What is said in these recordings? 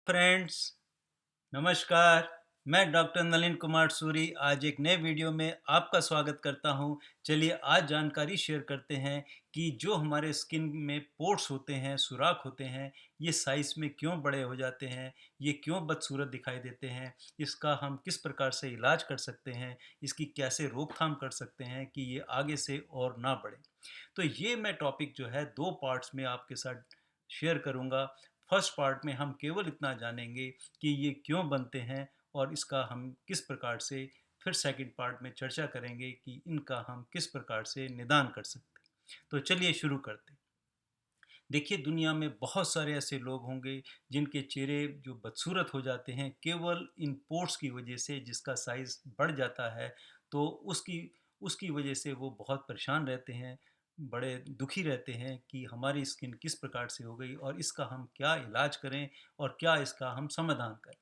Friends, नमस्कार। मैं doctor Nalin Kumar Suri आज एक नए वीडियो में आपका स्वागत करता हूं। चलिए आज जानकारी शेयर करते हैं कि जो हमारे स्किन में पोर्स होते हैं, सुराख होते हैं, ये साइज में क्यों बड़े हो जाते हैं, ये क्यों बदसूरत दिखाई देते हैं, इसका हम किस प्रकार से इलाज कर सकते हैं, इसकी कैसे रोकथाम कर सकते हैं कि ये आगे से और ना बढ़े। तो ये मैं टॉपिक जो है 2 पार्ट्स में आपके साथ शेयर करूँगा। फर्स्ट पार्ट में हम केवल इतना जानेंगे कि ये क्यों बनते हैं और इसका हम किस प्रकार से फिर सेकंड पार्ट में चर्चा करेंगे कि इनका हम किस प्रकार से निदान कर सकते हैं। तो चलिए शुरू करते हैं। देखिए दुनिया में बहुत सारे ऐसे लोग होंगे जिनके चेहरे जो बदसूरत हो जाते हैं केवल इन पोर्स की वजह से, जिसका साइज़ बढ़ जाता है तो उसकी उसकी वजह से वो बहुत परेशान रहते हैं, बड़े दुखी रहते हैं कि हमारी स्किन किस प्रकार से हो गई और इसका हम क्या इलाज करें और क्या इसका हम समाधान करें।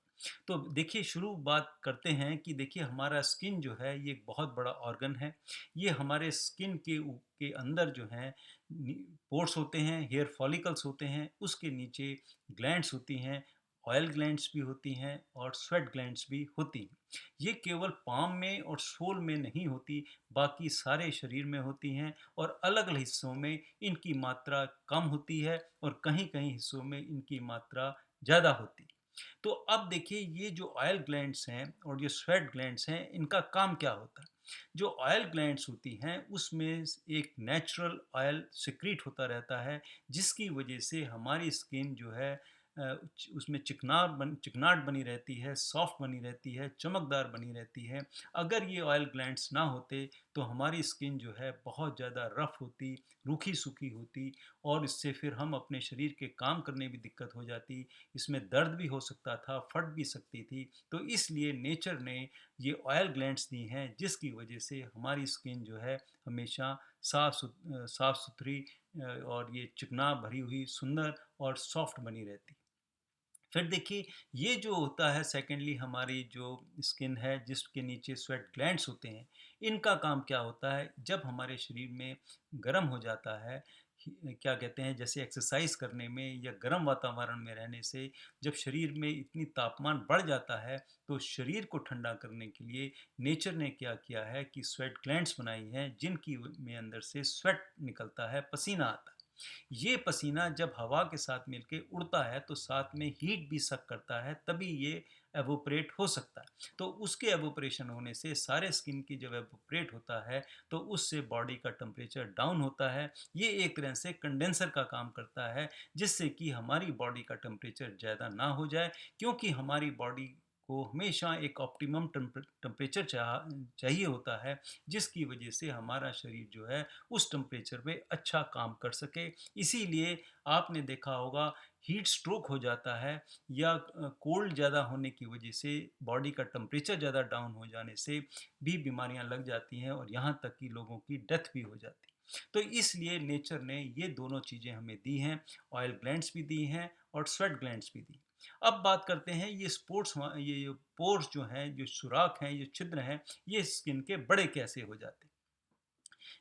तो देखिए शुरू बात करते हैं कि देखिए हमारा स्किन जो है ये एक बहुत बड़ा ऑर्गन है। ये हमारे स्किन के अंदर जो है पोर्स होते हैं, हेयर फॉलिकल्स होते हैं, उसके नीचे ग्लैंड्स होती हैं, ऑयल ग्लैंड्स भी होती हैं और स्वेट ग्लैंड्स भी होती हैं। ये केवल पाम में और सोल में नहीं होती, बाकी सारे शरीर में होती हैं और अलग अलग हिस्सों में इनकी मात्रा कम होती है और कहीं कहीं हिस्सों में इनकी मात्रा ज़्यादा होती है। तो अब देखिए ये जो ऑयल ग्लैंड्स हैं और जो स्वेट ग्लैंड्स हैं इनका काम क्या होता है। जो ऑयल ग्लैंड्स होती हैं उसमें एक नेचुरल ऑयल सिक्रीट होता रहता है, जिसकी वजह से हमारी स्किन जो है उसमें चिकनाट बनी रहती है, सॉफ्ट बनी रहती है, चमकदार बनी रहती है। अगर ये ऑयल ग्लैंड्स ना होते तो हमारी स्किन जो है बहुत ज़्यादा रफ होती, रूखी सूखी होती और इससे फिर हम अपने शरीर के काम करने में दिक्कत हो जाती, इसमें दर्द भी हो सकता था, फट भी सकती थी। तो इसलिए नेचर ने ये ऑयल ग्लैंड्स दी हैं जिसकी वजह से हमारी स्किन जो है हमेशा साफ सुथरी और ये चिकना भरी हुई सुंदर और सॉफ्ट बनी रहती। फिर देखिए ये जो होता है सेकेंडली हमारी जो स्किन है जिसके नीचे स्वेट ग्लैंड्स होते हैं, इनका काम क्या होता है जब हमारे शरीर में गर्म हो जाता है, क्या कहते हैं जैसे एक्सरसाइज करने में या गर्म वातावरण में रहने से जब शरीर में इतनी तापमान बढ़ जाता है तो शरीर को ठंडा करने के लिए नेचर ने क्या किया है कि स्वेट ग्लैंड्स बनाई हैं जिनकी में अंदर से स्वेट निकलता है, पसीना आता है। ये पसीना जब हवा के साथ मिलके उड़ता है तो साथ में हीट भी सक करता है, तभी ये एवोपरेट हो सकता है। तो उसके एवोपरेशन होने से सारे स्किन की जब एवोपरेट होता है तो उससे बॉडी का टेम्परेचर डाउन होता है। ये एक तरह से कंडेंसर का काम करता है जिससे कि हमारी बॉडी का टेम्परेचर ज़्यादा ना हो जाए, क्योंकि हमारी बॉडी को हमेशा एक ऑप्टिमम टेम्परेचर चाहिए होता है, जिसकी वजह से हमारा शरीर जो है उस टेम्परेचर पे अच्छा काम कर सके। इसीलिए आपने देखा होगा हीट स्ट्रोक हो जाता है या कोल्ड ज़्यादा होने की वजह से बॉडी का टेम्परेचर ज़्यादा डाउन हो जाने से भी बीमारियां लग जाती हैं और यहाँ तक कि लोगों की डेथ भी हो जाती है। तो इसलिए नेचर ने ये दोनों चीज़ें हमें दी हैं, ऑयल ग्लैंड्स भी दी हैं और स्वेट ग्लैंड्स भी दी। अब बात करते हैं ये ये पोर्स जो हैं, जो सुराख हैं, ये छिद्र हैं, ये स्किन के बड़े कैसे हो जाते हैं।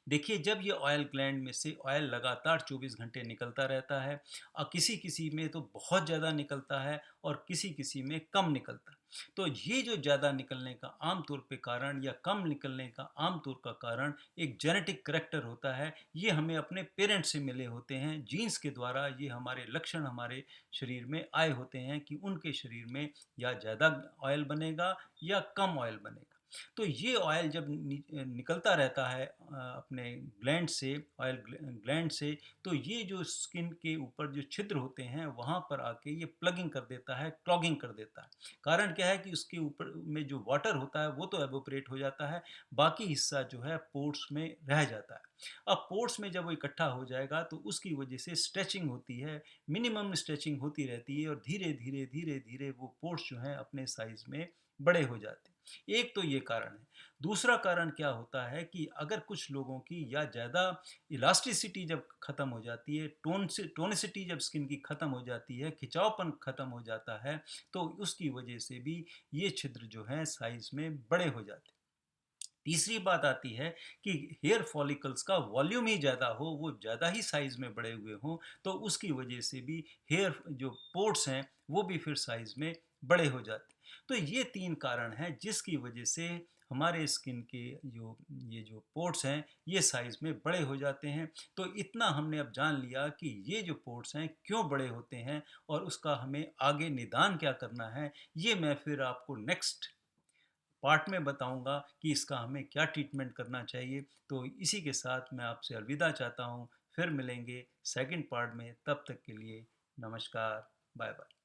देखिए जब ये ऑयल ग्लैंड में से ऑयल लगातार 24 घंटे निकलता रहता है और किसी किसी में तो बहुत ज़्यादा निकलता है और किसी किसी में कम निकलता है। तो ये जो ज़्यादा निकलने का आम तौर पे कारण या कम निकलने का आम तौर का कारण एक जेनेटिक करेक्टर होता है। ये हमें अपने पेरेंट्स से मिले होते हैं, जीन्स के द्वारा ये हमारे लक्षण हमारे शरीर में आए होते हैं कि उनके शरीर में या ज़्यादा ऑयल बनेगा या कम ऑयल बनेगा। तो ये ऑयल जब निकलता रहता है अपने ग्लैंड से, ऑयल ग्लैंड से, तो ये जो स्किन के ऊपर जो छिद्र होते हैं वहाँ पर आके ये प्लगिंग कर देता है, क्लॉगिंग कर देता है। कारण क्या है कि उसके ऊपर में जो वाटर होता है वो तो एवोपरेट हो जाता है, बाकी हिस्सा जो है पोर्स में रह जाता है। अब पोर्स में जब वो इकट्ठा हो जाएगा तो उसकी वजह से स्ट्रेचिंग होती है, मिनिमम स्ट्रेचिंग होती रहती है और धीरे धीरे धीरे धीरे वो पोर्स जो हैं अपने साइज में बड़े हो जाते हैं। एक तो ये कारण है। दूसरा कारण क्या होता है कि अगर कुछ लोगों की या ज़्यादा इलास्टिसिटी जब ख़त्म हो जाती है, टोनिसिटी जब स्किन की ख़त्म हो जाती है, खिंचावपन ख़त्म हो जाता है, तो उसकी वजह से भी ये छिद्र जो हैं साइज़ में बड़े हो जाते हैं। तीसरी बात आती है कि हेयर फॉलिकल्स का वॉल्यूम ही ज़्यादा हो, वो ज़्यादा ही साइज़ में बड़े हुए हों, तो उसकी वजह से भी हेयर जो पोर्ट्स हैं वो भी फिर साइज़ में बड़े हो जाते हैं। तो ये 3 कारण हैं जिसकी वजह से हमारे स्किन के जो पोर्ट्स हैं ये साइज़ में बड़े हो जाते हैं। तो इतना हमने अब जान लिया कि ये जो पोर्ट्स हैं क्यों बड़े होते हैं और उसका हमें आगे निदान क्या करना है, ये मैं फिर आपको नेक्स्ट पार्ट में बताऊंगा कि इसका हमें क्या ट्रीटमेंट करना चाहिए। तो इसी के साथ मैं आपसे अलविदा चाहता हूँ, फिर मिलेंगे सेकंड पार्ट में, तब तक के लिए नमस्कार, बाय बाय।